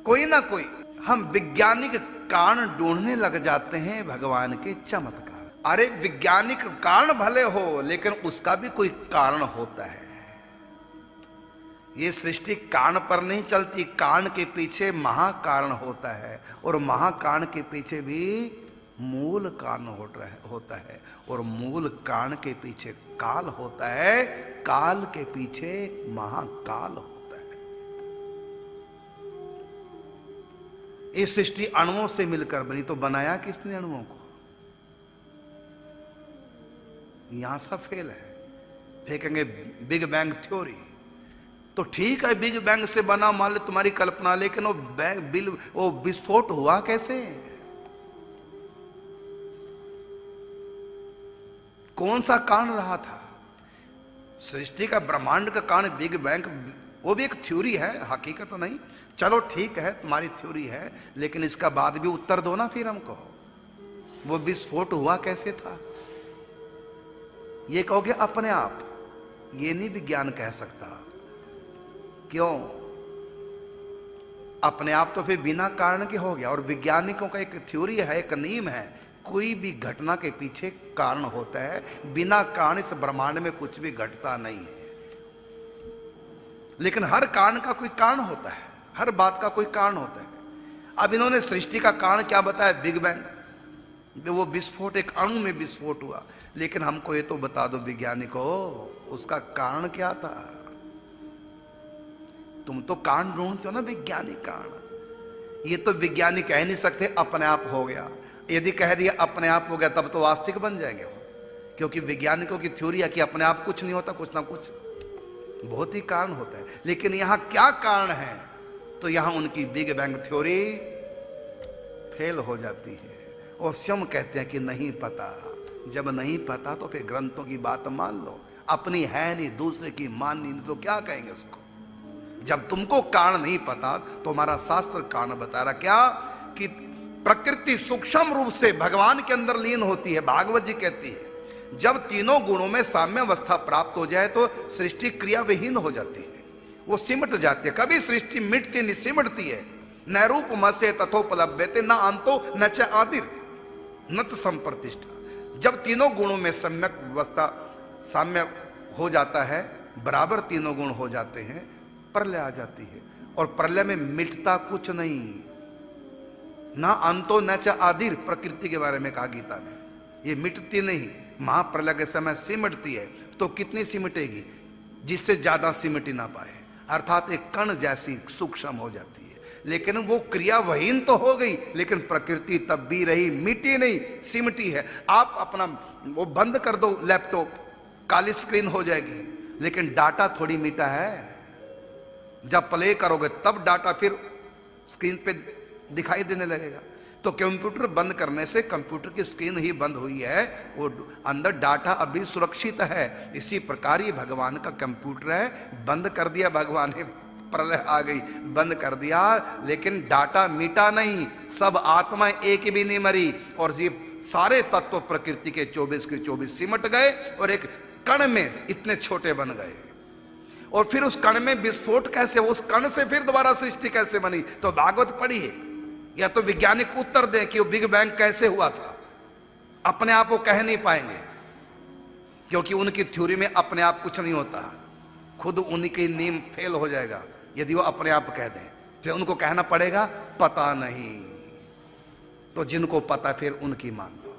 कोई ना कोई हम वैज्ञानिक कारण ढूंढने लग जाते हैं भगवान के चमत्कार। अरे वैज्ञानिक कारण भले हो, लेकिन उसका भी कोई कारण होता है। ये सृष्टि कारण पर नहीं चलती, कारण के पीछे महाकारण होता है, और महाकारण के पीछे भी मूल कारण होता है, और मूल कारण के पीछे काल होता है, काल के पीछे महाकाल होता है। ये सृष्टि अणुओं से मिलकर बनी, तो बनाया किसने अणुओं को? यहां सब फेल है। फेंकेंगे बिग बैंग थ्योरी, तो ठीक है बिग बैंग से बना, मान लो तुम्हारी कल्पना, लेकिन वो विस्फोट हुआ कैसे? कौन सा कारण रहा था? सृष्टि का, ब्रह्मांड का कारण बिग बैंग, वो भी एक थ्योरी है, हकीकत तो नहीं। चलो ठीक है तुम्हारी थ्योरी है, लेकिन इसका बाद भी उत्तर दो ना फिर हमको। वो विस्फोट हुआ कैसे था? ये कहोगे अपने आप, ये नहीं विज्ञान कह सकता। क्यों? अपने आप तो फिर बिना कारण के हो गया। और वैज्ञानिकों का एक थ्योरी है, एक नियम है, कोई भी घटना के पीछे कारण होता है। बिना कारण इस ब्रह्मांड में कुछ भी घटता नहीं है। लेकिन हर कारण का कोई कारण होता है, हर बात का कोई कारण होता है। अब इन्होंने सृष्टि का कारण क्या बताया? बिग बैंग, वो विस्फोट, एक अणु में विस्फोट हुआ। लेकिन हमको ये तो बता दो वैज्ञानिकों, उसका कारण क्या था? तुम तो कारण ढूंढते हो ना, वैज्ञानिक कारण। ये तो वैज्ञानिक कह नहीं सकते अपने आप हो गया। यदि कह दिया अपने आप हो गया, तब तो आस्तिक बन जाएंगे वो, क्योंकि वैज्ञानिकों की थ्योरी है कि अपने आप कुछ नहीं होता, कुछ ना कुछ बहुत ही कारण होता है। लेकिन यहां क्या कारण है? तो यहां उनकी बिग बैंग थ्योरी फेल हो जाती है, और स्वयं कहते हैं कि नहीं पता। जब नहीं पता तो फिर ग्रंथों की बात मान लो, अपनी है नहीं, दूसरे की माननी नहीं, तो क्या कहेंगे उसको? जब तुमको कारण नहीं पता तो हमारा शास्त्र कारण बता रहा क्या? कि प्रकृति सूक्ष्म रूप से भगवान के अंदर लीन होती है। भागवत जी कहती है जब तीनों गुणों में साम्य अवस्था प्राप्त हो जाए तो सृष्टि क्रिया विहीन हो जाती है, वो सिमट जाती है। कभी सृष्टि मिटती नहीं, सिमटती है। न रूप मसे तथोपलभ्यते न अंतो न च आदिर न च संप्रतिष्ठा। जब तीनों गुणों में सम्यक अवस्था साम्य हो जाता है, बराबर तीनों गुण हो जाते हैं, प्रलय आ जाती है। और प्रलय में मिटता कुछ नहीं, ना अंतो न च आदिर। प्रकृति के बारे में कहा गीता में, ये मिटती नहीं, महाप्रलय के समय सिमटती है। तो कितनी सिमटेगी? जिससे ज्यादा सिमट ना पाए, अर्थात एक कण जैसी सूक्ष्म हो जाती है। लेकिन वो क्रियावहीन तो हो गई, लेकिन प्रकृति तब भी रही, मिटी नहीं, सिमटी है। आप अपना वो बंद कर दो लैपटॉप, काली स्क्रीन हो जाएगी, लेकिन डाटा थोड़ी मिटा है। जब प्ले करोगे तब डाटा फिर स्क्रीन पे दिखाई देने लगेगा। तो कंप्यूटर बंद करने से कंप्यूटर की स्क्रीन ही बंद हुई है, वो अंदर डाटा अभी सुरक्षित है। इसी प्रकार ये भगवान का कंप्यूटर है, बंद कर दिया भगवान ने, प्रलय आ गई, बंद कर दिया, लेकिन डाटा मिटा नहीं। सब आत्मा एक भी नहीं मरी, और ये सारे तत्व प्रकृति के 24 के 24 सिमट गए और एक कण में इतने छोटे बन गए। और फिर उस कण में विस्फोट कैसे, उस कण से फिर दोबारा सृष्टि कैसे बनी? तो भागवत पढ़िए, या तो वैज्ञानिक उत्तर दें कि वो बिग बैंग कैसे हुआ था। अपने आप वो कह नहीं पाएंगे, क्योंकि उनकी थ्योरी में अपने आप कुछ नहीं होता। खुद उनकी नींव फेल हो जाएगा यदि वो अपने आप कह दें। फिर उनको कहना पड़ेगा पता नहीं। तो जिनको पता फिर उनकी मान लो।